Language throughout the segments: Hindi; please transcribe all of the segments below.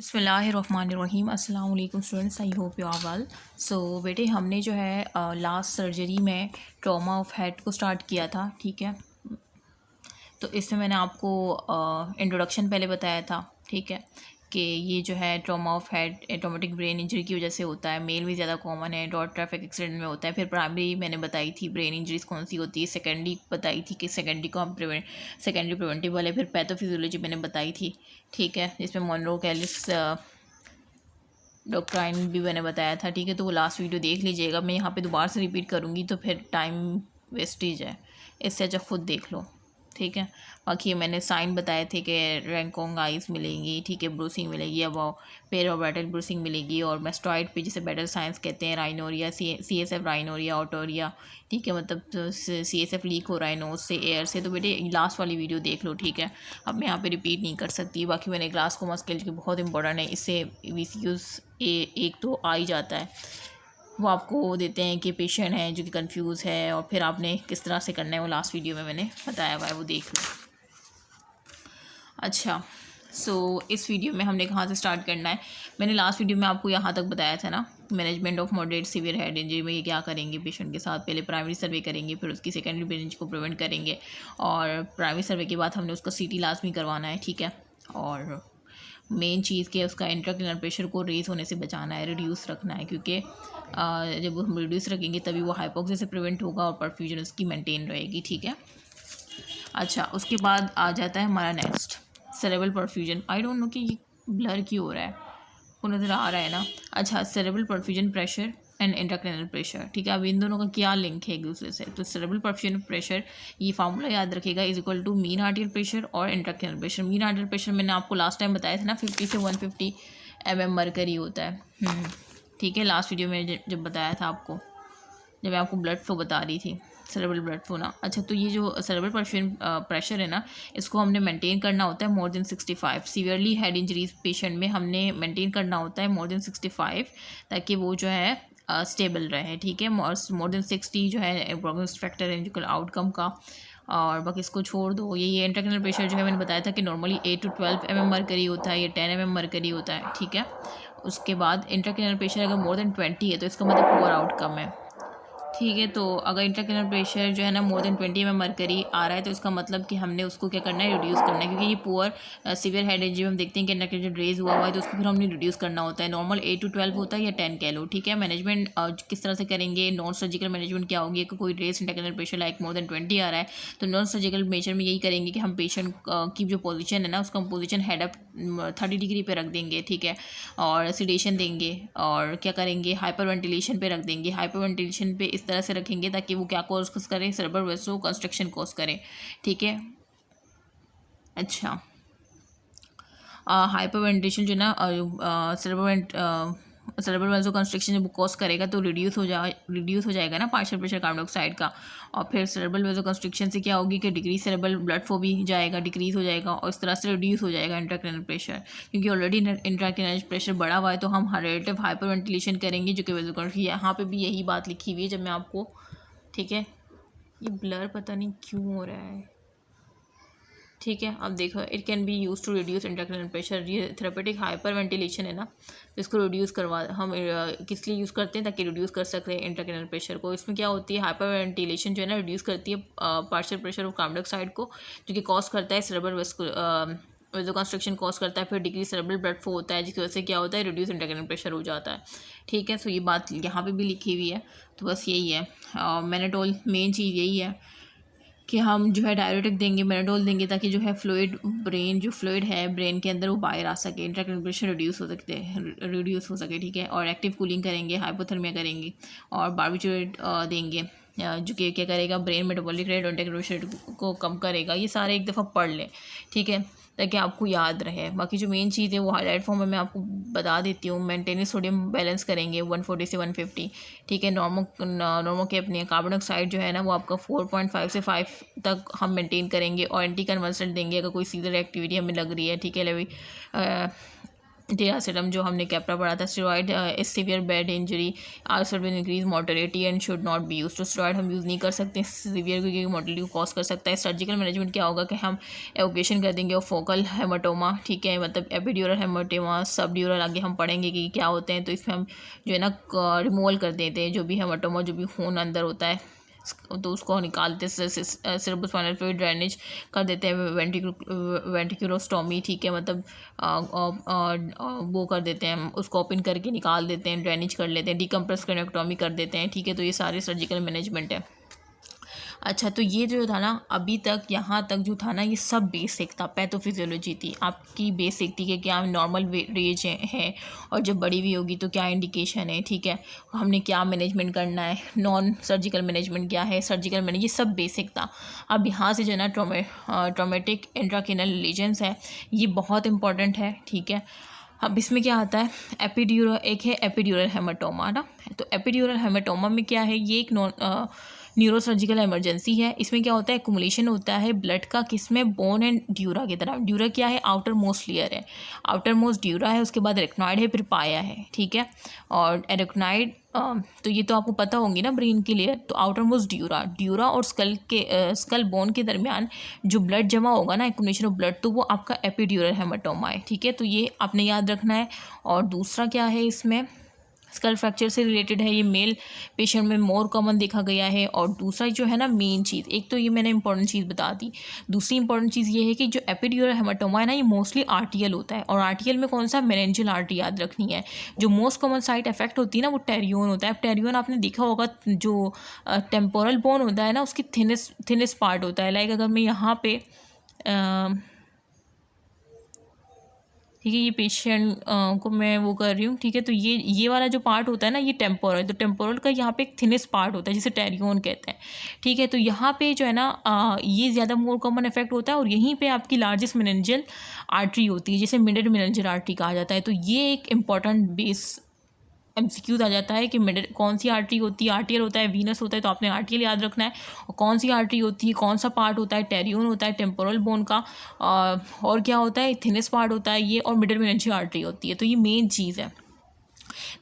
बिस्मिल्लाहिर्रहमानिर्रहीम अस्सलाम वालेकुम students, I hope you are well. So बेटे, हमने जो है लास्ट सर्जरी में ट्रॉमा ऑफ हेड को स्टार्ट किया था, ठीक है। तो इसमें मैंने आपको इंट्रोडक्शन पहले बताया था, ठीक है, कि ये जो है trauma of head traumatic brain injury की वजह से होता है। मेल में ज़्यादा कॉमन है, रोड ट्रैफिक एक्सीडेंट में होता है। फिर प्राइमरी मैंने बताई थी ब्रेन इंजरीज कौन सी होती है, सेकेंडरी बताई थी कि सेकेंडरी को हम सेकेंडरी प्रिवेंटिबल है। फिर पैथोफिजियोलॉजी मैंने बताई थी, ठीक है, जिसमें मोनरो कैलिस डॉक्ट्राइन भी मैंने बताया था, ठीक है। तो वो लास्ट वीडियो देख लीजिएगा। मैं यहाँ पे दोबारा से रिपीट करूँगी तो फिर टाइम वेस्टेज है, इससे अच्छा खुद देख लो, ठीक है। बाकी मैंने साइन बताए थे कि रैंकोंग आइज मिलेंगी, ठीक है, ब्रूसिंग मिलेगी, अब पेरोबैटल ब्रूसिंग मिलेगी, और मेस्टॉइड पे जिसे बैटल साइंस कहते हैं, राइनोरिया, CSF राइनोरिया, ऑटोरिया, ठीक है, मतलब तो CSF लीक हो रहा है नोज से, एयर से। तो बेटे लास्ट वाली वीडियो देख लो, ठीक है। अब मैं यहाँ पे रिपीट नहीं कर सकती। बाकी मैंने ग्लासकोमा स्केल जो कि बहुत इंपॉर्टेंट है, इससे VCQs एक तो आ ही जाता है। वो आपको देते हैं कि पेशेंट है जो कि कंफ्यूज है और फिर आपने किस तरह से करना है, वो लास्ट वीडियो में मैंने बताया हुआ है, वो देख लो। अच्छा, इस वीडियो में हमने कहाँ से स्टार्ट करना है। मैंने लास्ट वीडियो में आपको यहाँ तक बताया था ना, management of moderate severe head injury में ये क्या करेंगे पेशेंट के साथ। पहले प्राइमरी सर्वे करेंगे, फिर उसकी सेकेंडरी ब्रेन इंजरी को प्रिवेंट करेंगे, और प्राइमरी सर्वे के बाद हमने उसका CT लाजमी करवाना है, ठीक है। और मेन चीज़ कि उसका इंट्राक्रेनियल प्रेशर को रेज़ होने से बचाना है, रिड्यूस रखना है, क्योंकि जब हम रिड्यूस रखेंगे तभी वो हाइपोक्सिया से प्रिवेंट होगा और परफ्यूजन उसकी मेंटेन रहेगी, ठीक है। अच्छा, उसके बाद आ जाता है हमारा next cerebral perfusion. I don't know कि ये ब्लर क्यों हो रहा है, वो नज़र आ रहा है ना। अच्छा, cerebral perfusion pressure and intracranial pressure, ठीक है। अब इन दोनों का क्या लिंक है एक दूसरे से। तो सेरेब्रल परफ्यूजन प्रेशर, ये फार्मूला याद रखेगा, is equal to mean arterial pressure और intracranial pressure. Mean arterial pressure मैंने आपको लास्ट टाइम बताया था ना, 50 से 150 mm मरकरी होता है, ठीक है। लास्ट वीडियो में जब बताया था आपको, जब मैं आपको ब्लड फ्लो बता रही थी, सेरेब्रल ब्लड फ्लो ना। अच्छा, तो ये जो सेरेब्रल परफ्यूजन प्रेशर है ना, इसको हमने मेंटेन करना होता है more than 65। Severely head injuries patient में हमने मेंटेन करना होता है मोर देन 65, ताकि वो जो है स्टेबल रहे, ठीक है। मोर देन 60 जो है प्रोग्नोसिस फैक्टर है जो आउटकम का। और बाकी इसको छोड़ दो। ये इंट्राक्रेनियल प्रेशर जो है मैंने बताया था कि नॉर्मली 8 to 12 mm मरकरी होता है, ये 10 mm मरकरी होता है, ठीक है। उसके बाद इंट्राक्रेनियल प्रेशर अगर मोर देन 20 है तो इसका मतलब पुअर आउटकम है, ठीक है। तो अगर इंट्राक्रेनियल प्रेशर जो है ना मोर देन 20 mm मरकरी आ रहा है तो इसका मतलब कि हमने उसको क्या करना है, रिड्यूस करना है, क्योंकि ये पुअर सीवियर हेड इंजरी में हम देखते हैं कि इंट्राक्रेनियल रेज हुआ हुआ है तो उसको फिर हमने रिड्यूस करना होता है। नॉर्मल 8 to 12 होता है या 10 कह लो, ठीक है। मैनेजमेंट किस तरह से करेंगे, नॉन सर्जिकल मैनेजमेंट क्या होगी। अगर कोई raise intracranial pressure like more than 20 आ रहा है तो नॉन सर्जिकल मेजर में यही करेंगे कि हम पेशेंट की जो पोजीशन है ना, उसका हम पोजीशन हेड अप 30 डिग्री पे रख देंगे, ठीक है। और सिडेशन देंगे, और क्या करेंगे, हाइपर वेंटिलेशन पे रख देंगे। हाइपर वेंटिलेशन पे इस तरह से रखेंगे ताकि वो क्या कोर्स करें, सेरेब्रल वेसो कंस्ट्रक्शन कोर्स करें, ठीक है। अच्छा, हाइपर वेंटिलेशन जो ना सेरेब्रल वेसो कंस्ट्रक्शन जब कॉज करेगा तो रिड्यूस हो जाएगा ना पार्शियल प्रेशर कार्बन डाइऑक्साइड का। और फिर सेरेब्रल वेसो कंस्ट्रक्शन से क्या होगी कि डिक्रीज सेरेब्रल ब्लड फ्लो भी जाएगा, डिक्रीज हो जाएगा, और इस तरह से रिड्यूस हो जाएगा इंट्राक्रेनियल प्रेशर। क्योंकि ऑलरेडी इंट्राक्रेनियल प्रेशर बढ़ा हुआ है तो हम रिलेटिव हाइपर वेंटिलेशन करेंगे, जो कि वेसो यहाँ पे भी यही बात लिखी हुई है जब मैं आपको, ठीक है। ये ब्लर पता नहीं क्यों हो रहा है, ठीक है। अब देखो, it can be use to reduce intracranial pressure. ये थेरेपेटिक हाइपर वेंटिलेशन है ना, इसको रिड्यूस करवा हम किस लिए यूज़ करते हैं, ताकि रिड्यूस कर सकते हैं इंट्राक्रेनियल प्रेशर को। इसमें क्या होती है, हाइपर वेंटिलेशन जो है ना रिड्यूस करती है partial pressure of carbon dioxide को, जो कि कॉज करता है सेरेब्रल वेसो कंस्ट्रक्शन कॉज करता है। फिर डिक्रीज सेरेब्रल ब्लड फ्लो होता है, जिसकी वजह से क्या होता है, रिड्यूस इंट्राक्रेनियल प्रेशर हो जाता है, ठीक है। सो ये बात यहाँ पे भी लिखी हुई है, तो बस यही है। मैनेटोल मेन चीज़ यही है कि हम जो है डायरेटिक देंगे, मेनाडोल देंगे, ताकि जो है फ्लूइड है ब्रेन के अंदर वो बाहर आ सके, इंट्राक्रेनियल प्रेशर रिड्यूस हो सके, ठीक है। और एक्टिव कूलिंग करेंगे, हाइपोथर्मिया करेंगे, और बार्बिट्यूरेट देंगे, जो कि क्या करेगा, ब्रेन मेटाबॉलिक रेट और इंट्राक्रेनियल प्रेशर को कम करेगा। ये सारे एक दफ़ा पढ़ लें, ठीक है, ताकि आपको याद रहे। बाकी जो मेन चीज़ है वो हाईलाइट फॉर्म में मैं आपको बता देती हूँ। मेंटेनेंस सोडियम बैलेंस करेंगे 140 से 150, ठीक है। नॉर्मो के अपने कार्बन डाइऑक्साइड जो है ना वो आपका 4.5 से 5 तक हम मेंटेन करेंगे, और एंटी कन्वल्सेंट देंगे अगर कोई सीवियर एक्टिविटी हमें लग रही है, ठीक है। टियासिडम जो हमने कैप्रा पढ़ा था। Steroid is severe bed injury also will increase mortality and should not be use. तो स्टेरॉइड हम यूज़ नहीं कर सकते सीवियर, क्योंकि मोर्टेलिटी को कॉज कर सकता है। सर्जिकल मैनेजमेंट क्या होगा कि हम एवोकेशन कर देंगे और फोकल हेमाटोमा, ठीक है, मतलब एपिड्यूरल हेमाटोमा, सबड्यूरल आगे हम पढ़ेंगे कि क्या होते हैं। तो इसमें हम जो है ना रिमूवल कर देते हैं जो भी हेमाटोमा, जो भी खून अंदर होता है तो उसको निकालते हैं। सेरेब्रोस्पाइनल फ्लूइड ड्रेनेज कर देते हैं। वेंट्रिकुलोस्टोमी, ठीक है, मतलब वो कर देते हैं, उसको ओपन करके निकाल देते हैं, ड्रेनेज कर लेते हैं, डीकम्प्रेस क्रेनेक्टोमी कर देते हैं, ठीक है। तो ये सारे सर्जिकल मैनेजमेंट है। अच्छा, तो ये जो था ना अभी तक यहाँ तक जो था ना ये सब बेसिक था, पैथोफिजियोलॉजी थी आपकी, बेसिक थी कि क्या नॉर्मल रेज है और जब बड़ी हुई होगी तो क्या इंडिकेशन है, ठीक है, हमने क्या मैनेजमेंट करना है, नॉन सर्जिकल मैनेजमेंट क्या है, सर्जिकल मैनेज, ये सब बेसिक था। अब यहाँ से जो है ना ट्रोमेटिक इंट्राक्रेनियल लीजन्स है, ये बहुत इंपॉर्टेंट है, ठीक है। अब इसमें क्या आता है, एपिड्यूरल, एक है एपिड्यूरल हेमाटोमा ना। तो एपिड्यूरल हेमाटोमा में क्या है, ये एक न्यूरोसर्जिकल इमरजेंसी है। इसमें क्या होता है, एक्युमुलेशन होता है ब्लड का, किसमें, बोन एंड ड्यूरा की तरफ। ड्यूरा क्या है, आउटर मोस्ट लेयर है, आउटर मोस्ट ड्यूरा है, उसके बाद एरेक्नॉइड है, फिर पाया है, ठीक है। और एरेक्नॉइड तो ये तो आपको पता होंगी ना, ब्रेन की लेयर। तो आउटर मोस्ट ड्यूरा और स्कल बोन के दरमियान जो ब्लड जमा होगा ना, एक्युमुलेशन ऑफ ब्लड, तो वो आपका एपिड्यूरल हेमाटोमा है, ठीक है। तो ये आपने याद रखना है। और दूसरा क्या है, इसमें स्कल फ्रैक्चर से रिलेटेड है, ये मेल पेशेंट में मोर कॉमन देखा गया है। और दूसरा जो है ना मेन चीज़, एक तो ये मैंने इंपॉर्टेंट चीज़ बता दी, दूसरी इंपॉर्टेंट चीज़ ये है कि जो एपिड्यूरल हेमाटोमा है ना, ये मोस्टली आर्टियल होता है। और आर्टियल में कौन सा, मेरेंजियल आर्टरी याद रखनी है। जो मोस्ट कॉमन साइट इफेक्ट होती है ना, वो टेरियोन होता है। टेरियोन आपने देखा होगा, जो टेम्पोरल बोन होता है ना, उसकी थिनेस्ट पार्ट होता है। लाइक अगर मैं यहाँ पे ठीक है, ये पेशेंट को मैं वो कर रही हूँ, ठीक है। तो ये वाला जो पार्ट होता है ना, ये टेम्पोरल, तो टेम्पोरल का यहाँ पे एक थिनेस्ट पार्ट होता है जिसे टेरियोन कहते हैं, ठीक है। तो यहाँ पे जो है ना ये ज़्यादा मोर कॉमन इफेक्ट होता है। और यहीं पे आपकी लार्जेस्ट मेनिंजियल आर्टरी होती है, जिसे मिडिल मेनिंजियल आर्टरी कहा जाता है। तो ये एक इंपॉर्टेंट बेस MCQ आ जाता है कि मिडिल कौन सी आर्टरी होती है, आर्टियल होता है, वीनस होता है, तो आपने आर्टियल याद रखना है। और कौन सी आर्टरी होती है, कौन सा पार्ट होता है, टेरियोन होता है, टेम्पोरल बोन का, और क्या होता है, थिनेस्ट पार्ट होता है ये, और मिडिल मेनिंजियल आर्टरी होती है। तो ये मेन चीज़ है।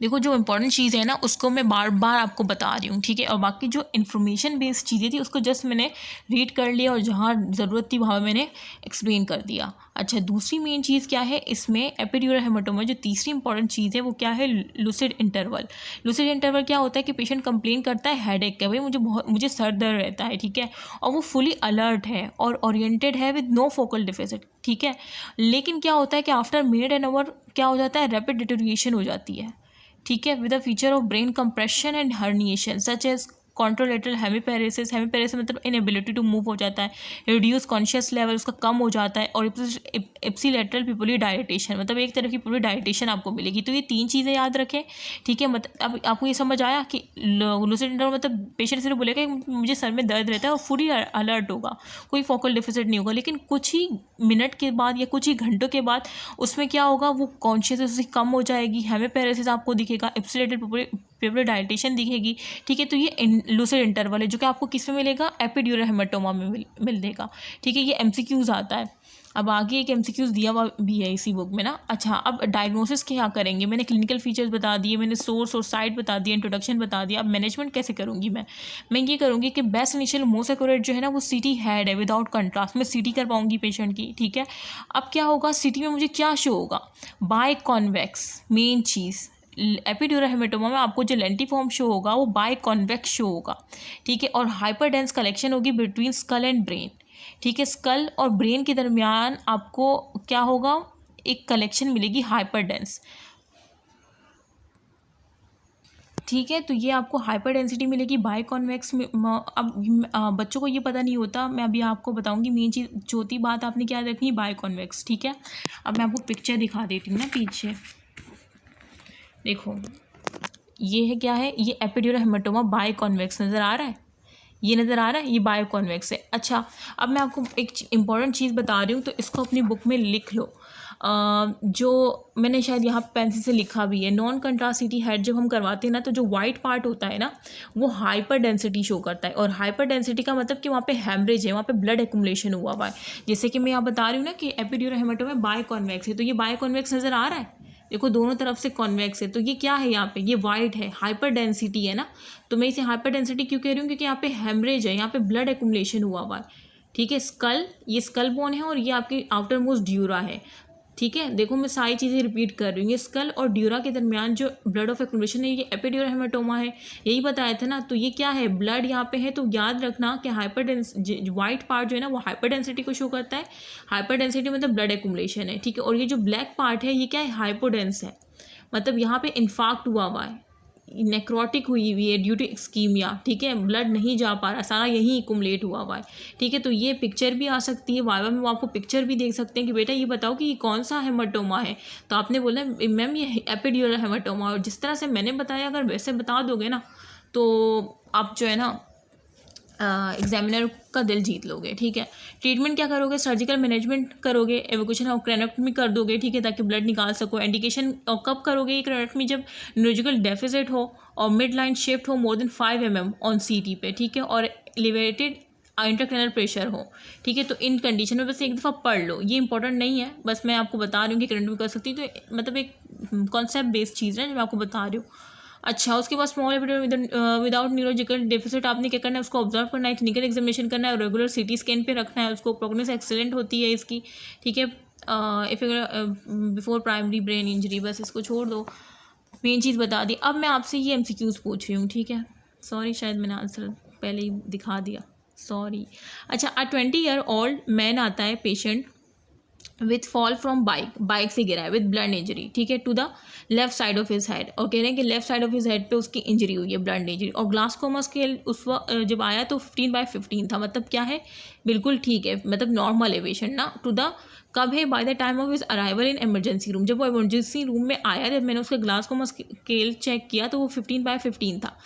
देखो, जो इंपॉर्टेंट चीज़ है ना उसको मैं बार बार आपको बता रही हूँ, ठीक है। और बाकी जो इन्फॉर्मेशन बेस्ड चीज़ें थी उसको जस्ट मैंने रीड कर लिया, और जहाँ ज़रूरत थी वहाँ मैंने एक्सप्लेन कर दिया। अच्छा, दूसरी मेन चीज़ क्या है इसमें एपिड्यूरल हेमाटोमा, जो तीसरी इंपॉर्टेंट चीज़ है वो क्या है, लूसिड इंटरवल। लूसिड इंटरवल क्या होता है कि पेशेंट कंप्लेन करता है हेडेक का, भाई मुझे सर दर्द रहता है, ठीक है, और वो फुली अलर्ट है और ओरिएंटेड है विद नो फोकल डिफिसिट, ठीक है। लेकिन क्या होता है कि आफ्टर मिनट एंड आवर क्या हो जाता है, रैपिड डिटोरिएशन हो जाती है, ठीक है, with a feature of brain compression and herniation such as contralateral hemiparesis. Hemiparesis मतलब इनएबिलिटी टू मूव हो जाता है, रिड्यूस कॉन्शियस लेवल उसका कम हो जाता है, और इप्सिलेटरल पिपुलरी डायलेटेशन, मतलब एक तरह की पिपुलरी डायलेटेशन आपको मिलेगी। तो ये तीन चीज़ें याद रखें, ठीक है। मतलब अब आपको ये समझ आया कि लूसिड इंटरवल मतलब पेशेंट सिर्फ बोलेगा कि मुझे सर में दर्द रहता है और फुली अलर्ट होगा, कोई फोकल डिफिसिट नहीं होगा। लेकिन कुछ ही मिनट के बाद या कुछ ही घंटों के बाद उसमें क्या होगा, वो कॉन्शियसनेस कम हो जाएगी, हेमीपेरेसिस आपको दिखेगा, इप्सिलेटरल पिपुलरी डायलेटेशन दिखेगी, ठीक है। तो ये लूसिड इंटरवल है, जो कि आपको किस में मिलेगा, एपिड्यूरल हेमाटोमा में मिलेगा, ठीक है। ये MCQs आता है। अब आगे एक MCQs दिया हुआ भी है इसी बुक में ना। अच्छा, अब डायग्नोसिस क्या करेंगे, मैंने क्लिनिकल फीचर्स बता दिए, मैंने सोर्स और साइट बता दिया, इंट्रोडक्शन बता दिया। अब मैनेजमेंट कैसे करूँगी मैं ये करूँगी कि बेस्ट इनिशियल मोस्ट एक्यूरेट जो है ना वो CT हेड है विदाउट कंट्रास्ट, मैं CT करवाऊँगी पेशेंट की, ठीक है। अब क्या होगा, CT में मुझे क्या शो होगा, by convex, main cheese epidural haematoma में आपको जो लेंटिफॉर्म शो होगा वो बाय कॉन्वेक्स शो होगा, ठीक है। और हाइपर डेंस कलेक्शन होगी बिटवीन स्कल एंड ब्रेन, ठीक है। स्कल और ब्रेन के दरमियान आपको क्या होगा, एक कलेक्शन मिलेगी हाइपर डेंस, ठीक है। तो ये आपको हाइपर डेंसिटी मिलेगी बाय कॉन्वेक्स में। अब बच्चों को ये पता नहीं होता, मैं अभी आपको बताऊंगी। मेन चीज़ चौथी बात आपने क्या रखनी है, बाय कॉन्वेक्स, ठीक है। अब मैं आपको पिक्चर दिखा देती हूँ ना पीछे, देखो ये है, क्या है, ये एपिड्यूरल हेमाटोमा बाय कॉन्वेक्स नज़र आ रहा है, ये नज़र आ रहा है, ये बायो कॉन्वेक्स है। अच्छा, अब मैं आपको एक इंपॉर्टेंट चीज़ बता रही हूँ, तो इसको अपनी बुक में लिख लो। जो मैंने शायद यहाँ पेंसिल से लिखा भी है, नॉन कंट्रास्ट CT हेड जब हम करवाते हैं ना, तो जो वाइट पार्ट होता है ना वो हाइपर डेंसिटी शो करता है। और हाइपर डेंसिटी का मतलब कि वहाँ पे हैमरेज है, वहाँ पे ब्लड एक्युमुलेशन हुआ है। जैसे कि मैं यहाँ बता रही हूँ ना कि एपिड्यूरल हेमाटोमा बाय कॉन्वेक्स है, तो ये बाय कॉन्वेक्स नज़र आ रहा है, देखो दोनों तरफ से कॉन्वेक्स है, तो ये क्या है यहाँ पे, ये वाइट है, हाइपर डेंसिटी है ना। तो मैं इसे हाइपर डेंसिटी क्यों कह रही हूँ, क्योंकि यहाँ पे हेमरेज है, यहाँ पे ब्लड एक्युमुलेशन हुआ हुआ है, ठीक है। स्कल, ये स्कल बोन है और ये आपकी आउटर मोस्ट ड्यूरा है, ठीक है। देखो मैं सारी चीज़ें रिपीट कर रही हूँ, ये स्कल और ड्यूरा के दरमियान जो ब्लड ऑफ एक्युमुलेशन है ये एपिड्यूरल हेमाटोमा है, यही बताया था ना। तो ये क्या है, ब्लड यहाँ पे है, तो याद रखना कि हाइपरडेंस वाइट पार्ट जो है ना वो हाइपर डेंसिटी को शो करता है। हाइपर डेंसिटी मतलब ब्लड एक्युमुलेशन है, ठीक है। और ये जो ब्लैक पार्ट है ये क्या है, हाइपोडेंस है, मतलब यहाँ पे इन्फाक्ट हुआ हुआ है, नेक्रोटिक हुई हुई है ड्यू टू एक्सकीमिया, ठीक है। ब्लड नहीं जा पा रहा, सारा यहीं कुमुलेट हुआ हुआ है, ठीक है। तो ये पिक्चर भी आ सकती है वाइवा में, वो आपको पिक्चर भी देख सकते हैं कि बेटा ये बताओ कि ये कौन सा हेमाटोमा है, तो आपने बोला मैम ये एपिड्यूरल हेमाटोमा। और जिस तरह से मैंने बताया अगर वैसे बता दोगे ना तो आप जो है ना एग्जामिनर का दिल जीत लोगे, ठीक है। ट्रीटमेंट क्या करोगे, सर्जिकल मैनेजमेंट करोगे, एवोक्यूशन और क्रेनेक्टमी कर दोगे, ठीक है, ताकि ब्लड निकाल सको। इंडिकेशन और कब करोगे ये क्रेनेक्टमी, जब न्यूरोलॉजिकल डेफिसिट हो और मिड लाइन शिफ्ट हो more than 5 mm on CT पे, ठीक है, और एलिवेटेड इंट्राक्रैनियल प्रेशर हो, ठीक है। तो इन कंडीशन में बस एक दफ़ा पढ़ लो, ये इंपॉर्टेंट नहीं है, बस मैं आपको बता रही हूँ कि क्रेनेक्टमी कर सकती हूँ, तो मतलब एक कॉन्सेप्ट बेस्ड चीज़ है जो मैं आपको बता रही हूँ। अच्छा, उसके बाद स्मॉल विदाउट न्यूरोलॉजिकल डेफिसिट आपने क्या करना है, उसको ऑब्जर्व करना है, क्लिनिकल एग्जामिनेशन करना है, रेगुलर CT स्कैन पे रखना है उसको, प्रोग्नोसिस एक्सीलेंट होती है इसकी, ठीक है। If before primary brain injury, बस इसको छोड़ दो, मेन चीज़ बता दी। अब मैं आपसे ये MCQs पूछ रही हूँ, ठीक है। सॉरी, शायद मैंने आंसर पहले ही दिखा दिया, सॉरी। अच्छा, 20-year-old मैन आता है patient with fall from bike से गिरा है विथ ब्लड इंजरी, ठीक है, to the left side of his head, और कह रहे हैं कि left side of his head पे उसकी इंजरी हुई है, ब्लड इंजरी। और ग्लासकोमा स्केल उस वक्त जब आया तो 15/15 था, मतलब क्या है, बिल्कुल ठीक है, मतलब नॉर्मल है पेशेंट ना। टू द कब है, by the time of his arrival in emergency room, जब वो इमरजेंसी रूम में आया, जब मैंने उसका ग्लासकोमा स्केल चेक किया तो वो 15/15 था।